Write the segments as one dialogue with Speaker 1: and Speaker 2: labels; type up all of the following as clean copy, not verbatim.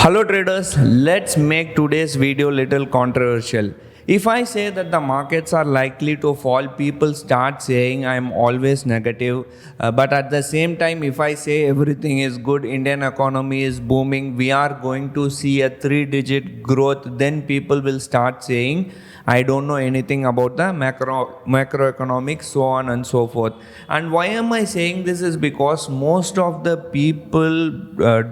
Speaker 1: Hello traders, let's make today's video little controversial. If I say that the markets are likely to fall, people start saying I am always negative. But at the same time, if I say everything is good, Indian economy is booming, we are going to see a 3-digit growth, then people will start saying I don't know anything about the macroeconomics, so on and so forth. And why am I saying this is because most of the people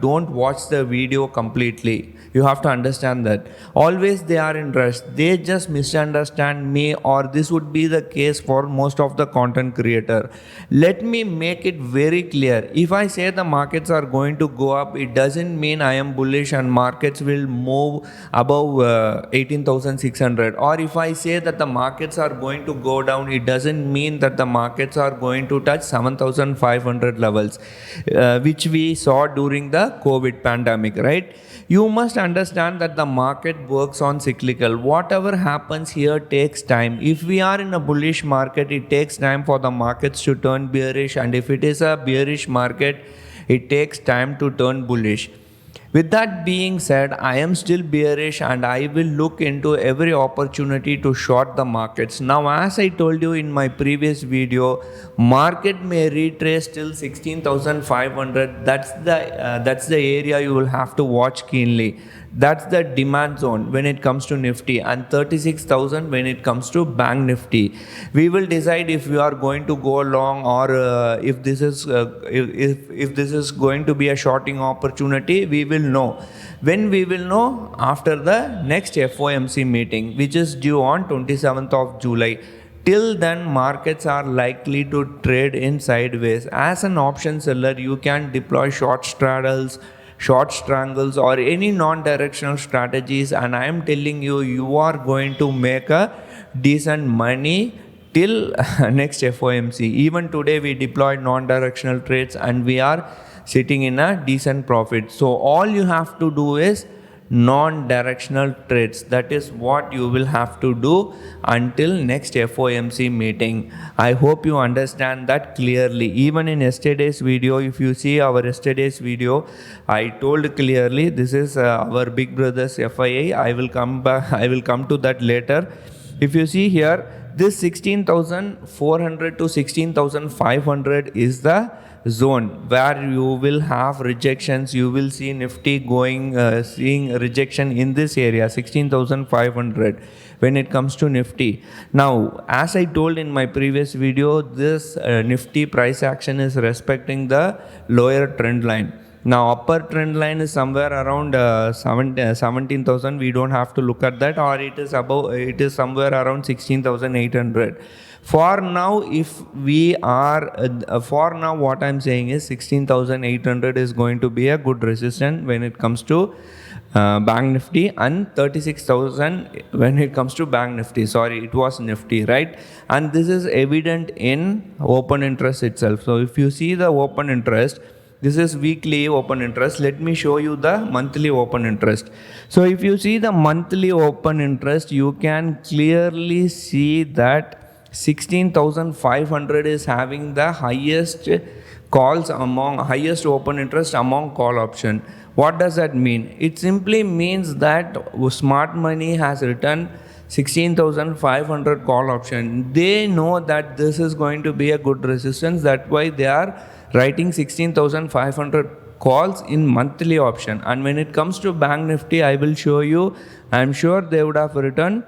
Speaker 1: don't watch the video completely. You have to understand that. Always they are in rush. They just misunderstand me, or this would be the case for most of the content creator. Let me make it very clear. If I say the markets are going to go up, it doesn't mean I am bullish and markets will move above 18,600. Or if I say that the markets are going to go down, it doesn't mean that the markets are going to touch 7,500 levels, which we saw during the COVID pandemic, right? You must understand that the market works on cyclical. Whatever happens here takes time. If we are in a bullish market, it takes time for the markets to turn bearish, and if it is a bearish market, it takes time to turn bullish. With that being said, I am still bearish and I will look into every opportunity to short the markets. Now, as I told you in my previous video, market may retrace till 16,500. That's the area you will have to watch keenly. That's the demand zone when it comes to Nifty, and 36,000 when it comes to Bank Nifty. We will decide if we are going to go long, or if this is going to be a shorting opportunity. We will know. When we will know? After the next FOMC meeting, which is due on 27th of July. Till then, markets are likely to trade in sideways. As an option seller, you can deploy short straddles, short strangles, or any non-directional strategies, and I am telling you, you are going to make a decent money till next FOMC. Even today we deployed non-directional trades and we are sitting in a decent profit. So all you have to do is non-directional trades. That is what you will have to do until next FOMC meeting. I hope you understand that clearly. Even in yesterday's video, if you see our yesterday's video, I told clearly this is our big brother's FIA. I will come to that later. If you see here, this 16,400 to 16,500 is the zone where you will have rejections. You will see Nifty seeing rejection in this area, 16,500 when it comes to Nifty. Now, as I told in my previous video, this Nifty price action is respecting the lower trend line. Now, upper trend line is somewhere around 17,000. We don't have to look at that, or it is above. It is somewhere around 16,800. For now, what I'm saying is 16,800 is going to be a good resistance when it comes to Bank Nifty, and 36,000 when it comes to Bank Nifty. Sorry, it was Nifty, right? And this is evident in open interest itself. So if you see the open interest, this is weekly open interest. Let me show you the monthly open interest. So if you see the monthly open interest, you can clearly see that 16,500 is having the highest highest open interest among call option. What does that mean? It simply means that smart money has written 16,500 call option. They know that this is going to be a good resistance. That's why they are writing 16,500 calls in monthly option. And when it comes to Bank Nifty, I will show you. I'm sure they would have written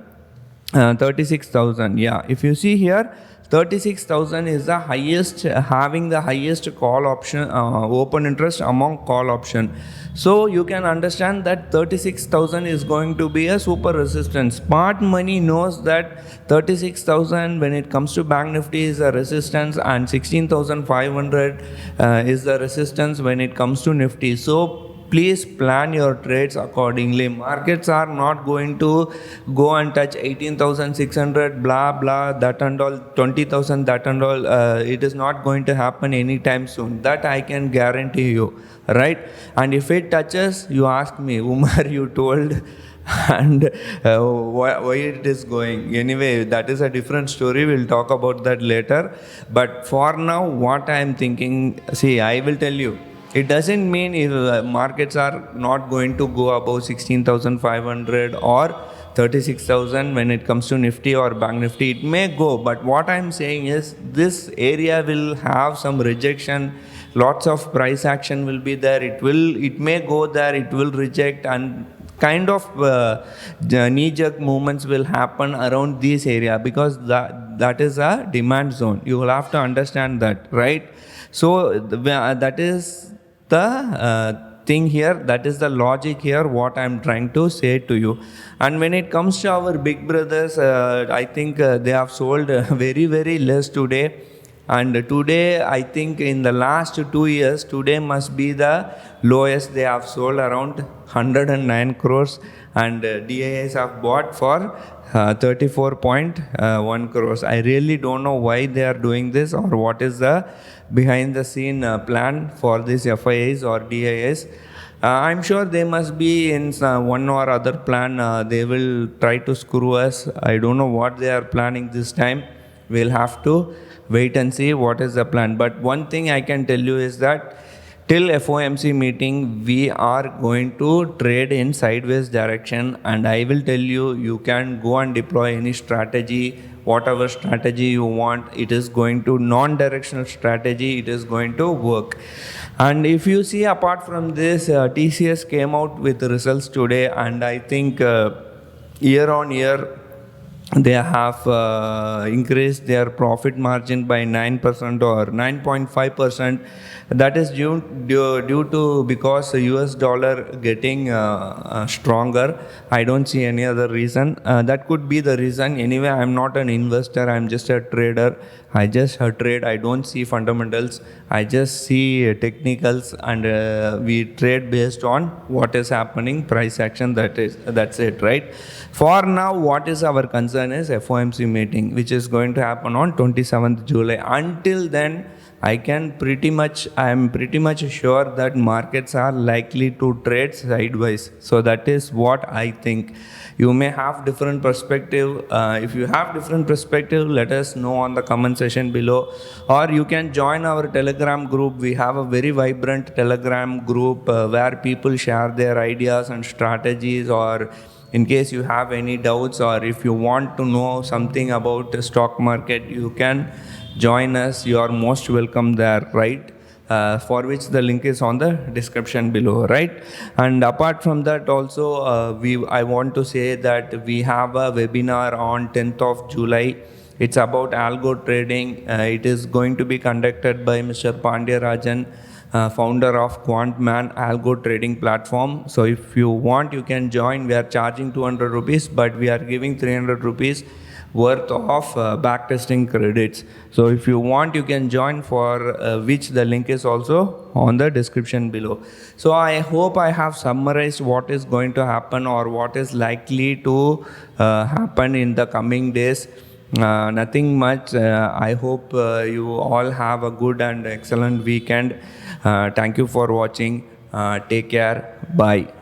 Speaker 1: 36,000. Yeah, if you see here, 36,000 is the highest, having the highest call option open interest among call option. So you can understand that 36,000 is going to be a super resistance. Smart money knows that 36,000 when it comes to Bank Nifty is a resistance, and 16,500 is the resistance when it comes to Nifty. So please plan your trades accordingly. Markets are not going to go and touch 18,600, blah, blah, that and all, 20,000, that and all. It is not going to happen anytime soon. That I can guarantee you, right? And if it touches, you ask me, Umar, you told, and why it is going. Anyway, that is a different story. We'll talk about that later. But for now, what I am thinking, see, I will tell you. It doesn't mean if markets are not going to go above 16,500 or 36,000 when it comes to Nifty or Bank Nifty. It may go, but what I'm saying is this area will have some rejection. Lots of price action will be there. It may go there. It will reject, and kind of knee-jerk movements will happen around this area because that is a demand zone. You will have to understand that, right? So that is the thing here, that is the logic here, what I'm trying to say to you. And when it comes to our big brothers, I think they have sold very, very less today. And today, I think in the last 2 years, today must be the lowest. They have sold around 109 crores, and DIS have bought for 34.1 crores. I really don't know why they are doing this, or what is the behind the scene plan for these FIIs or DIS. I'm sure they must be in one or other plan. They will try to screw us. I don't know what they are planning this time. We'll have to wait and see what is the plan. But one thing I can tell you is that till FOMC meeting, we are going to trade in sideways direction, and I will tell you, you can go and deploy any strategy, whatever strategy you want. It is going to non-directional strategy. It is going to work. And if you see, apart from this, TCS came out with results today, and I think year on year, they have increased their profit margin by 9% or 9.5%. That is due to because the US dollar getting stronger. I don't see any other reason. That could be the reason. Anyway, I'm not an investor. I'm just a trader. I just trade. I don't see fundamentals. I just see technicals, and we trade based on what is happening, price action. That's it, right? For now, what is our concern is FOMC meeting, which is going to happen on 27th July. Until then, I am pretty much sure that markets are likely to trade sideways. So that is what I think. You may have different perspective. If you have different perspective, let us know on the comment section below, or you can join our Telegram group. We have a very vibrant Telegram group where people share their ideas and strategies, or in case you have any doubts, or if you want to know something about the stock market, you can join us. You are most welcome there, right? For which the link is on the description below, right? And apart from that also, I want to say that we have a webinar on 10th of July. It's about algo trading. It is going to be conducted by Mr. Pandya Rajan, founder of Quantman algo trading platform. So if you want, you can join. We are charging 200 rupees, but we are giving 300 rupees worth of backtesting credits. So if you want, you can join, for which the link is also on the description below. So I hope I have summarized what is going to happen, or what is likely to happen in the coming days. Nothing much. I hope you all have a good and excellent weekend. Thank you for watching. Take care. Bye.